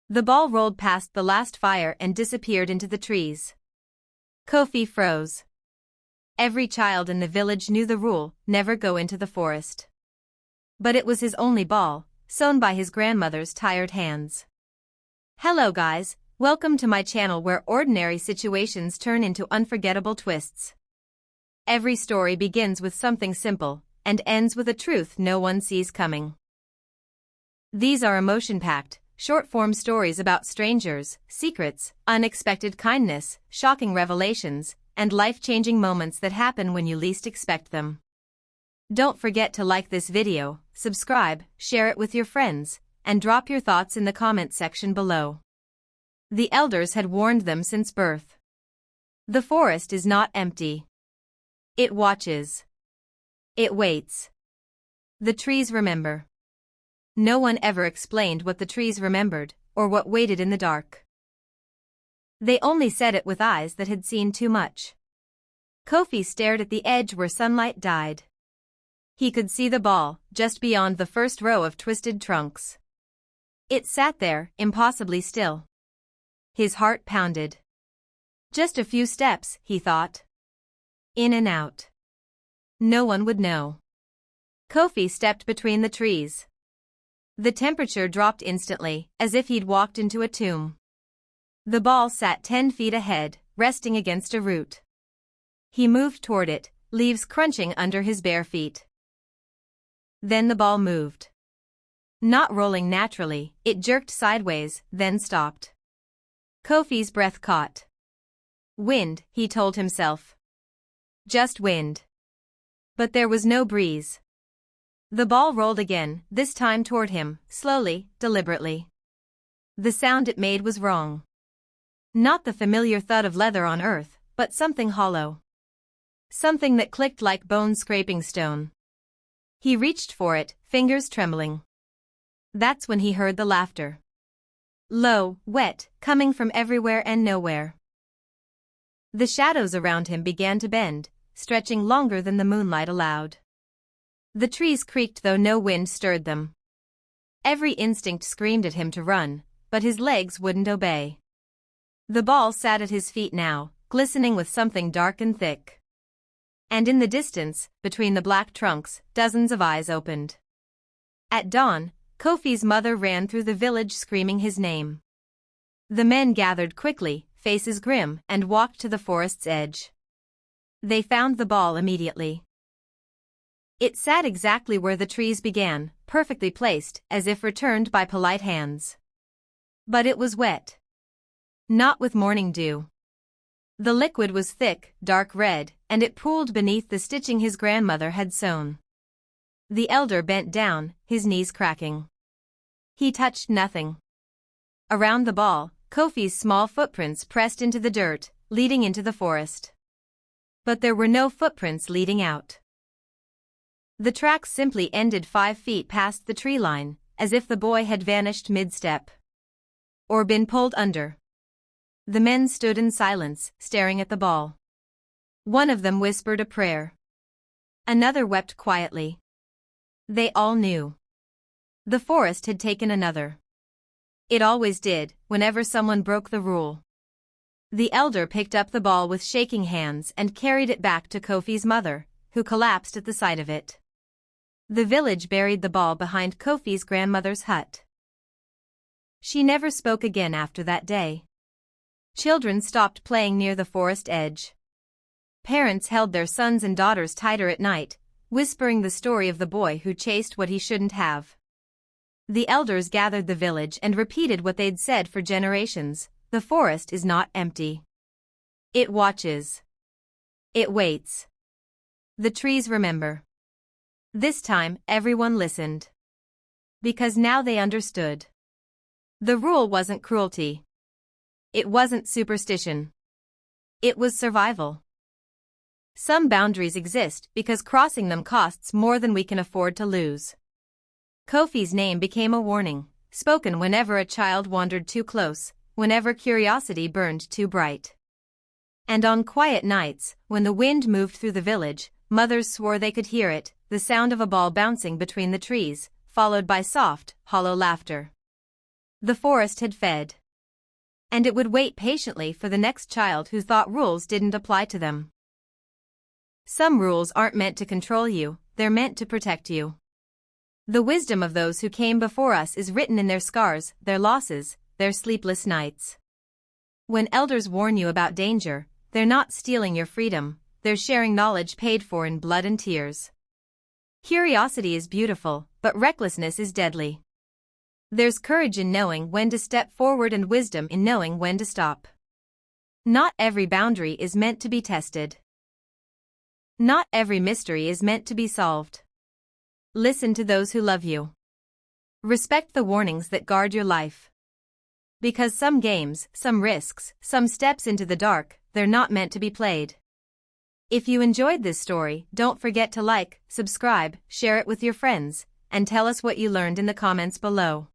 The ball rolled past the last fire and disappeared into the trees. Kofi froze. Every child in the village knew the rule, never go into the forest. But it was his only ball, sewn by his grandmother's tired hands. Hello guys, welcome to my channel where ordinary situations turn into unforgettable twists. Every story begins with something simple, and ends with a truth no one sees coming. These are emotion-packed, short-form stories about strangers, secrets, unexpected kindness, shocking revelations, and life-changing moments that happen when you least expect them. Don't forget to like this video, subscribe, share it with your friends, and drop your thoughts in the comment section below. The elders had warned them since birth. The forest is not empty. It watches. It waits. The trees remember. No one ever explained what the trees remembered, or what waited in the dark. They only said it with eyes that had seen too much. Kofi stared at the edge where sunlight died. He could see the ball, just beyond the first row of twisted trunks. It sat there, impossibly still. His heart pounded. Just a few steps, he thought. In and out. No one would know. Kofi stepped between the trees. The temperature dropped instantly, as if he'd walked into a tomb. The ball sat 10 feet ahead, resting against a root. He moved toward it, leaves crunching under his bare feet. Then the ball moved. Not rolling naturally, it jerked sideways, then stopped. Kofi's breath caught. Wind, he told himself. Just wind. But there was no breeze. The ball rolled again, this time toward him, slowly, deliberately. The sound it made was wrong. Not the familiar thud of leather on earth, but something hollow. Something that clicked like bones scraping stone. He reached for it, fingers trembling. That's when he heard the laughter. Low, wet, coming from everywhere and nowhere. The shadows around him began to bend, stretching longer than the moonlight allowed. The trees creaked though no wind stirred them. Every instinct screamed at him to run, but his legs wouldn't obey. The ball sat at his feet now, glistening with something dark and thick. And in the distance, between the black trunks, dozens of eyes opened. At dawn, Kofi's mother ran through the village screaming his name. The men gathered quickly, faces grim, and walked to the forest's edge. They found the ball immediately. It sat exactly where the trees began, perfectly placed, as if returned by polite hands. But it was wet. Not with morning dew. The liquid was thick, dark red, and it pooled beneath the stitching his grandmother had sewn. The elder bent down, his knees cracking. He touched nothing. Around the ball, Kofi's small footprints pressed into the dirt, leading into the forest. But there were no footprints leading out. The tracks simply ended 5 feet past the tree line, as if the boy had vanished mid-step. Or been pulled under. The men stood in silence, staring at the ball. One of them whispered a prayer. Another wept quietly. They all knew. The forest had taken another. It always did, whenever someone broke the rule. The elder picked up the ball with shaking hands and carried it back to Kofi's mother, who collapsed at the sight of it. The village buried the ball behind Kofi's grandmother's hut. She never spoke again after that day. Children stopped playing near the forest edge. Parents held their sons and daughters tighter at night, whispering the story of the boy who chased what he shouldn't have. The elders gathered the village and repeated what they'd said for generations: the forest is not empty. It watches. It waits. The trees remember. This time, everyone listened. Because now they understood. The rule wasn't cruelty. It wasn't superstition. It was survival. Some boundaries exist because crossing them costs more than we can afford to lose. Kofi's name became a warning, spoken whenever a child wandered too close, whenever curiosity burned too bright. And on quiet nights, when the wind moved through the village, mothers swore they could hear it, the sound of a ball bouncing between the trees, followed by soft, hollow laughter. The forest had fed. And it would wait patiently for the next child who thought rules didn't apply to them. Some rules aren't meant to control you, they're meant to protect you. The wisdom of those who came before us is written in their scars, their losses, their sleepless nights. When elders warn you about danger, they're not stealing your freedom, they're sharing knowledge paid for in blood and tears. Curiosity is beautiful, but recklessness is deadly. There's courage in knowing when to step forward and wisdom in knowing when to stop. Not every boundary is meant to be tested. Not every mystery is meant to be solved. Listen to those who love you. Respect the warnings that guard your life. Because some games, some risks, some steps into the dark, they're not meant to be played. If you enjoyed this story, don't forget to like, subscribe, share it with your friends, and tell us what you learned in the comments below.